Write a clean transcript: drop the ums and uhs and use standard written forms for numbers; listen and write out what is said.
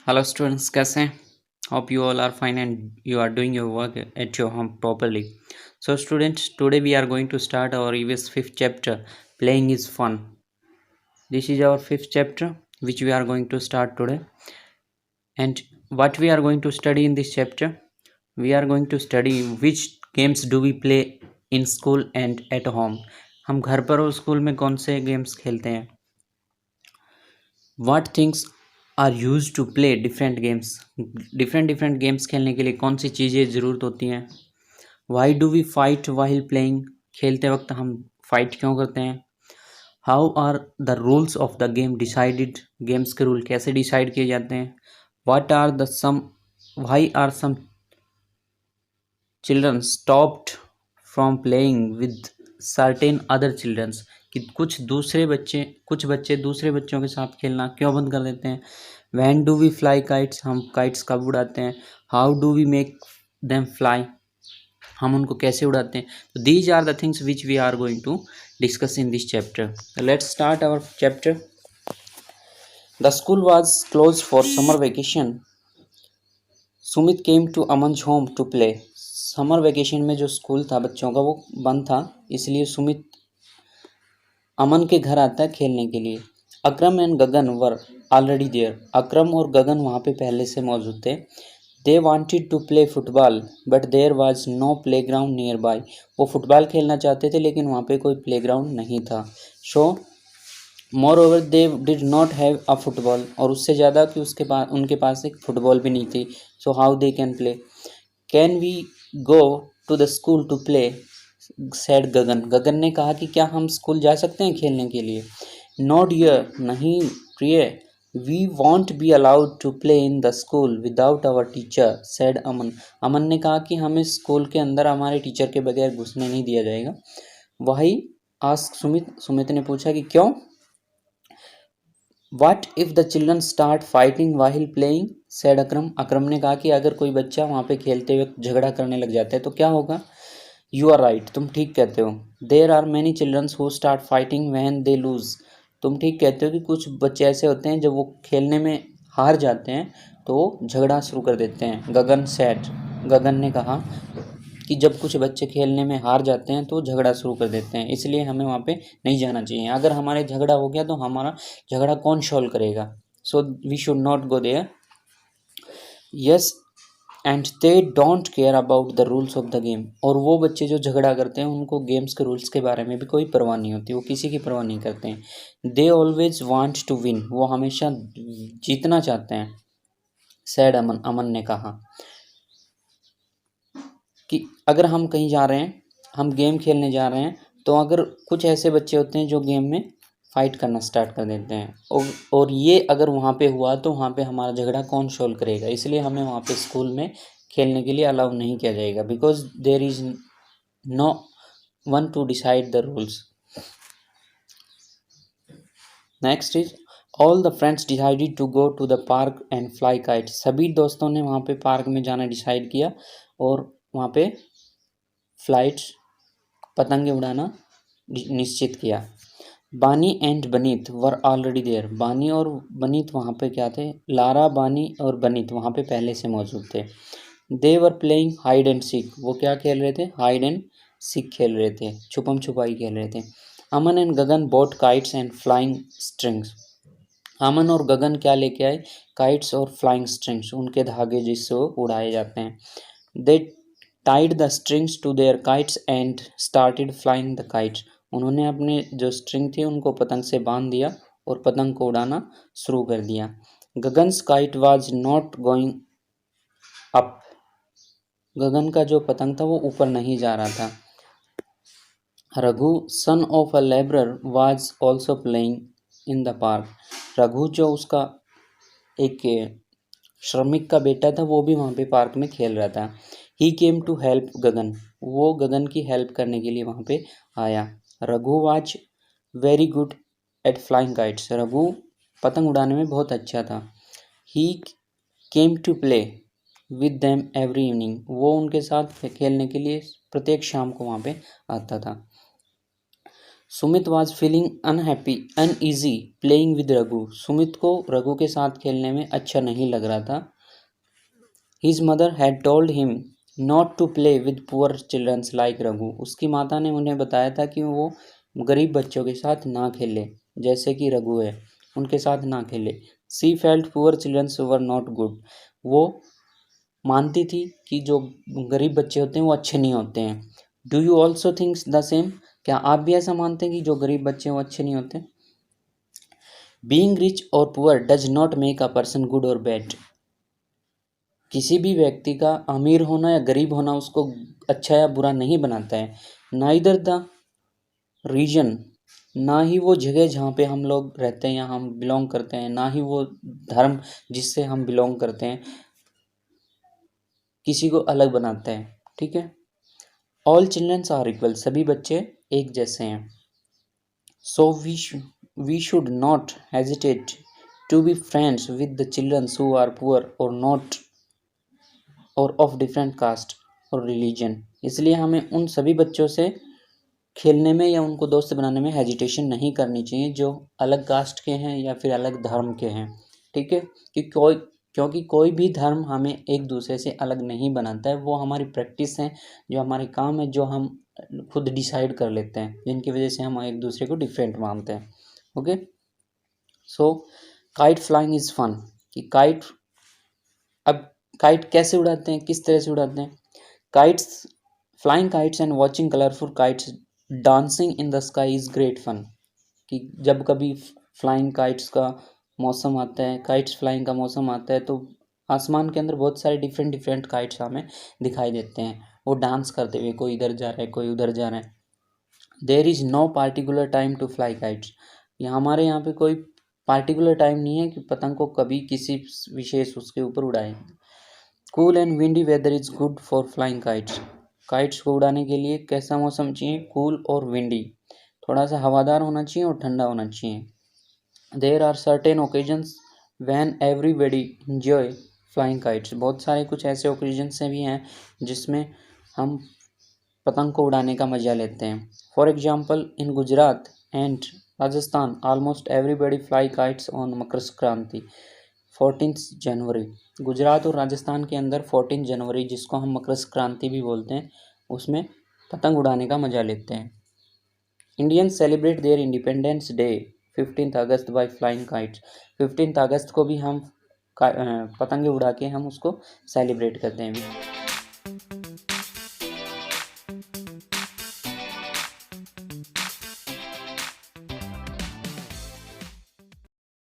Hello students, कैसे हैं? Hope you all are fine and you are doing your work at your home properly. So students, today we are going to start our EVS 5th chapter, Playing is Fun. This is our 5th chapter which we are going to start today. And what we are going to study in this chapter? We are going to study which games do we play in school and at home. हम घर पर और school में कौन से games खेलते हैं? What things are use to play different games. Different games खेलने के लिए कौन सी चीज़ें ज़रूरत होती हैं. Why do we fight while playing. खेलते वक्त हम फाइट क्यों करते हैं. How are the rules of the game decided. Games के रूल कैसे डिसाइड किए जाते हैं. What are the some why are some children stopped from playing with certain other childrens. कि कुछ बच्चे दूसरे बच्चों के साथ खेलना क्यों बंद कर देते हैं. When do we fly kites. हम काइट्स कब उड़ाते हैं. How do we make them fly. हम उनको कैसे उड़ाते हैं. तो these are the things which we are going to discuss in this chapter. Let's start our chapter. The school was close for summer vacation. Sumit came to Aman's home to play. Summer vacation में जो school था बच्चों का वो बंद था, इसलिए सुमित अमन के घर आता है खेलने के लिए. Akram and Gagan were already there. Akram और गगन वहाँ पे पहले से मौजूद थे. They wanted to play football but there was no play ground near by. वो फुटबॉल खेलना चाहते थे लेकिन वहाँ पे कोई प्ले ग्राउंड नहीं था. So moreover they did not have a football. और उससे ज़्यादा कि उनके पास एक फुटबॉल भी नहीं थी. So how they can play. Can we go to the school to play said Gagan. Gagan ने कहा कि क्या हम स्कूल जा सकते हैं खेलने के लिए. Not dear. नहीं प्रिय. We won't be allowed to play in the school without our teacher said Aman. Aman ने कहा कि हमें स्कूल के अंदर हमारे टीचर के बगैर घुसने नहीं दिया जाएगा. वही आस्क सुमित ने पूछा कि क्यों. What if the children start fighting while playing said अक्रम. अक्रम ने कहा कि अगर कोई बच्चा वहाँ पे खेलते हुए झगड़ा करने लग जाता है तो क्या होगा. You are right. तुम ठीक कहते हो. There are many childrens who start fighting when they lose. तुम ठीक कहते हो कि कुछ बच्चे ऐसे होते हैं जब वो खेलने में हार जाते हैं तो झगड़ा शुरू कर देते हैं. गगन सैड. गगन ने कहा कि जब कुछ बच्चे खेलने में हार जाते हैं तो झगड़ा शुरू कर देते हैं, इसलिए हमें वहाँ पे नहीं जाना चाहिए. अगर हमारे झगड़ा हो गया तो हमारा झगड़ा कौन सॉल्व करेगा. So we should not go there. Yes and they don't care about the rules of the game. और वो बच्चे जो झगड़ा करते हैं उनको गेम्स के रूल्स के बारे में भी कोई परवाह नहीं होती. वो किसी की परवाह नहीं करते हैं. They always want to win. वो हमेशा जीतना चाहते हैं. सैड अमन. अमन ने कहा कि अगर हम कहीं जा रहे हैं, हम गेम खेलने जा रहे हैं, तो अगर कुछ ऐसे बच्चे होते हैं जो गेम में फाइट करना स्टार्ट कर देते हैं और ये अगर वहाँ पे हुआ तो वहाँ पे हमारा झगड़ा कौन सॉल्व करेगा. इसलिए हमें वहाँ पे स्कूल में खेलने के लिए अलाउ नहीं किया जाएगा. Because there is no one to decide the rules. Next is all the friends decided to go to the park and fly kite. सभी दोस्तों ने वहाँ पे पार्क में जाना डिसाइड किया और वहाँ पे फ्लाइट्स पतंगे उड़ाना निश्चित किया. बानी एंड बनीत वर ऑलरेडी देयर. बानी और बनीत वहाँ पे क्या थे. लारा, बानी और बनीत वहाँ पे पहले से मौजूद थे. They were playing hide and seek. वो क्या खेल रहे थे. हाइड एंड सीक खेल रहे थे. छुपम छुपाई खेल रहे थे. Aman and Gagan bought kites and flying strings. Aman और गगन क्या लेके आए. काइट्स और फ्लाइंग स्ट्रिंग्स, उनके धागे जिससे वो उड़ाए जाते हैं. They tied the strings to their kites and started flying the kites. उन्होंने अपने जो स्ट्रिंग थी उनको पतंग से बांध दिया और पतंग को उड़ाना शुरू कर दिया. Gagan's kite was not going up. Gagan का जो पतंग था वो ऊपर नहीं जा रहा था. Raghu son of a labourer was also playing in the park. Raghu जो उसका एक श्रमिक का बेटा था वो भी वहाँ पे पार्क में खेल रहा था. ही केम टू हेल्प गगन. वो गगन की हेल्प करने के लिए वहाँ पे आया. Raghu was very good at flying kites. Raghu पतंग उड़ाने में बहुत अच्छा था. He came to play with them every evening. वो उनके साथ खेलने के लिए प्रत्येक शाम को वहाँ पे आता था. Sumit was feeling unhappy uneasy playing with Raghu. Sumit को रघु के साथ खेलने में अच्छा नहीं लग रहा था। His mother had told him not to play with poor childrens like Raghu. उसकी माता ने उन्हें बताया था कि वो गरीब बच्चों के साथ ना खेले, जैसे कि रघु है, उनके साथ ना खेले। सी felt poor childrens were not good. वो मानती थी कि जो गरीब बच्चे होते हैं वो अच्छे नहीं होते हैं। Do you also thinks the same? क्या आप भी ऐसा मानते हैं कि जो गरीब बच्चे हैं वो अच्छे नहीं होते? बीइंग रिच और poor does not make a person good और बैड। किसी भी व्यक्ति का अमीर होना या गरीब होना उसको अच्छा या बुरा नहीं बनाता है। नाइदर द रीजन, ना ही वो जगह जहाँ पे हम लोग रहते हैं या हम बिलोंग करते हैं, ना ही वो धर्म जिससे हम बिलोंग करते हैं किसी को अलग बनाता है। ठीक है। ऑल चिल्ड्रंस आर इक्वल, सभी बच्चे एक जैसे हैं। So we should not hesitate to be friends with the childrens who are poor और नॉट और ऑफ डिफरेंट कास्ट और रिलीजन। इसलिए हमें उन सभी बच्चों से खेलने में या उनको दोस्त बनाने में हेजिटेशन नहीं करनी चाहिए जो अलग कास्ट के हैं या फिर अलग धर्म के हैं। ठीक है। क्योंकि कोई भी धर्म हमें एक दूसरे से अलग नहीं बनाता है। वो हमारी प्रैक्टिस है, जो हमारे काम है, जो हम खुद डिसाइड कर लेते हैं, जिनकी वजह से हम एक दूसरे को डिफरेंट मानते हैं। Okay. So kite flying is fun. कि काइट, अब काइट कैसे उड़ाते हैं, किस तरह से उड़ाते हैं? Kites, flying kites and watching colourful kites dancing in the sky is great fun. कि जब कभी फ्लाइंग काइट्स का मौसम आता है, काइट्स फ्लाइंग का मौसम आता है, तो आसमान के अंदर बहुत सारे डिफरेंट डिफरेंट काइट्स हमें दिखाई देते हैं, वो डांस करते हुए, कोई इधर जा रहा है, कोई उधर जा रहा है। There is no particular time to fly kites. हमारे यहाँ पे कोई पार्टिकुलर टाइम नहीं है कि पतंग को कभी किसी विशेष उसके ऊपर उड़ाएं। Cool and windy weather is good for flying kites. Kites को उड़ाने के लिए कैसा मौसम चाहिए? कूल और विंडी, थोड़ा सा हवादार होना चाहिए और ठंडा होना चाहिए। There are certain occasions when everybody enjoy flying kites. बहुत सारे कुछ ऐसे ओकेजन्स भी हैं जिसमें हम पतंग को उड़ाने का मजा लेते हैं। For example in Gujarat and Rajasthan almost everybody fly kites on Makar Sankranti 14 January. Gujarat और राजस्थान के अंदर 14 जनवरी, जिसको हम मकर संक्रांति भी बोलते हैं, उसमें पतंग उड़ाने का मजा लेते हैं। Indians celebrate their Independence Day 15 August by flying kites. 15 अगस्त को भी हम पतंगे उड़ा के हम उसको सेलिब्रेट करते हैं।